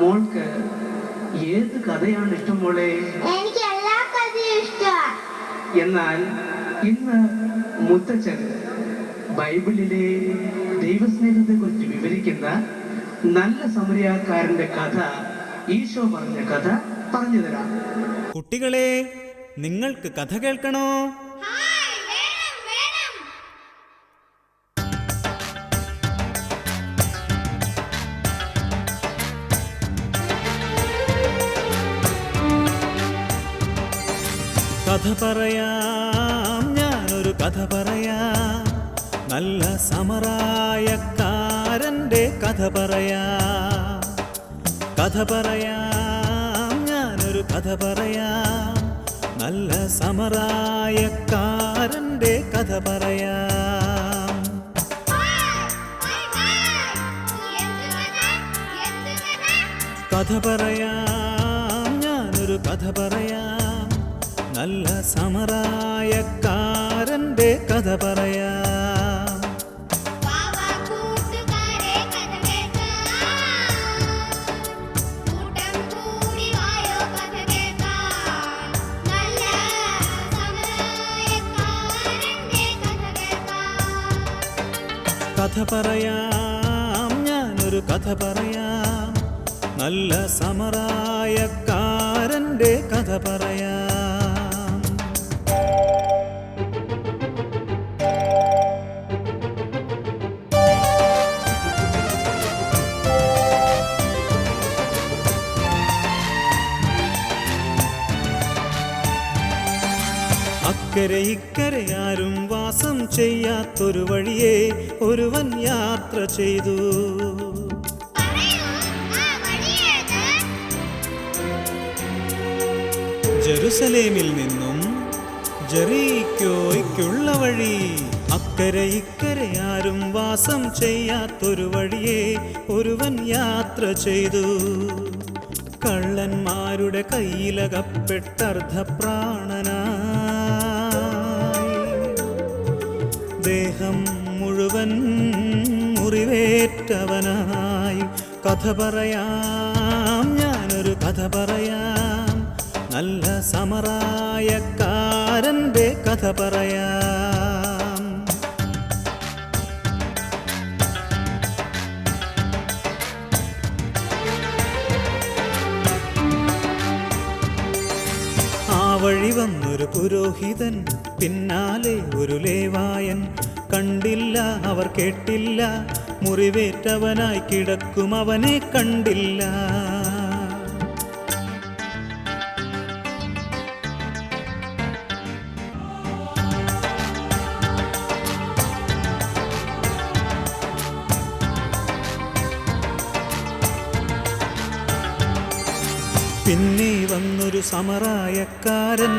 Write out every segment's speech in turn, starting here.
മോൾക്ക് ഏത് കഥയാണ് ഇഷ്ടം മോളെ? എനിക്ക് എല്ലാ കഥയും ഇഷ്ടമാണ്. എന്നാൽ ഇന്ന് മുത്തച്ഛൻ ബൈബിളിലെ ദൈവസ്നേഹത്തെ കുറിച്ച് വിവരിക്കുന്ന നല്ല സമരിയാക്കാരന്റെ കഥ, ഈശോ പറഞ്ഞ കഥ പറഞ്ഞു തരാം. കുട്ടികളെ, നിങ്ങൾക്ക് കഥ കേൾക്കണോ? കഥ പറയാം, ഞാനൊരു കഥ പറയാം. നല്ല സമറായക്കാരൻ്റെ കഥ പറയാം. കഥ പറയാം, ഞാനൊരു കഥ പറയാം. നല്ല സമറായക്കാരൻ്റെ കഥ പറയാം. കഥ പറയാം, ഞാനൊരു കഥ പറയാം. നല്ല സമറായക്കാരൻ്റെ കഥ പറയാം. കഥ പറയാം, ഞാനൊരു കഥ പറയാം. നല്ല സമറായക്കാരൻ്റെ കഥ പറയാം. അക്കരെ ഇക്കരെ ആരും വാസം ചെയ്യാത്തൊരു വഴിയെ ഒരുവൻ യാത്ര ചെയ്തു. ജെറുസലേമിൽ നിന്നും ജെറീക്കോയ്ക്കുള്ള വഴി. അക്കരെ ഇക്കരെ ആരും വാസം ചെയ്യാത്തൊരു വഴിയെ ഒരുവൻ യാത്ര ചെയ്തു. കള്ളന്മാരുടെ കയ്യിലകപ്പെട്ടർദ്ധപ്രാണനായി, ദേഹം മുഴുവൻ മുറിവേറ്റവനായി. കഥ പറയാം, ഞാനൊരു കഥ പറയാം. നല്ല സമറായക്കാരൻ്റെ കഥ പറയാം. ആ വഴി വന്നൊരു പുരോഹിതൻ, പിന്നാലെ ഒരു ലേവായൻ. കണ്ടില്ല, അവർ കേട്ടില്ല, മുറിവേറ്റവനായി കിടക്കും അവനെ കണ്ടില്ല. പിന്നെ വന്നൊരു സമറായക്കാരൻ,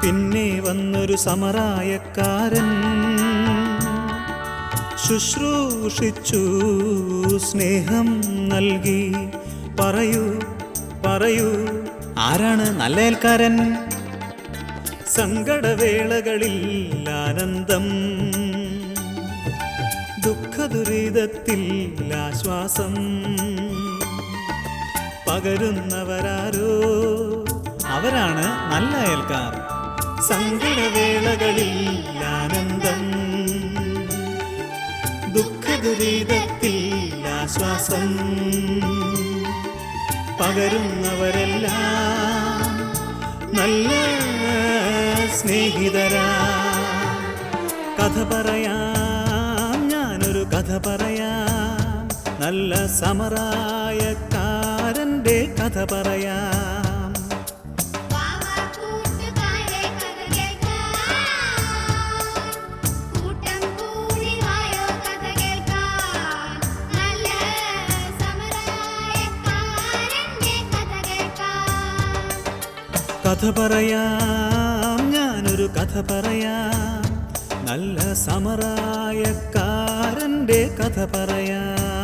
പിന്നെ വന്നൊരു സമറായക്കാരൻ. ശുശ്രൂഷിച്ചു, സ്നേഹം നൽകി. പറയൂ പറയൂ, ആരാണ് നല്ല അയൽക്കാരൻ? സങ്കടവേളകളിൽ ആനന്ദം, ദുഃഖദുരിതത്തിൽ ആശ്വാസം പകരുന്നവരാരോ, അവരാണ് നല്ല അയൽക്കാർ. സങ്കടവേളകളിൽ ആനന്ദം, ദുഃഖദുരിതത്തിൽ ആശ്വാസം പകരുന്നവരെല്ലാം നല്ല സ്നേഹിതരാ. കഥ പറയാം, ഞാനൊരു കഥ പറയാം. നല്ല സമറായക്കാരൻ്റെ കഥ പറയാം. കഥ പറയാം, ഞാനൊരു കഥ പറയാം. നല്ല സമറായക്കാരൻ്റെ കഥ പറയാം.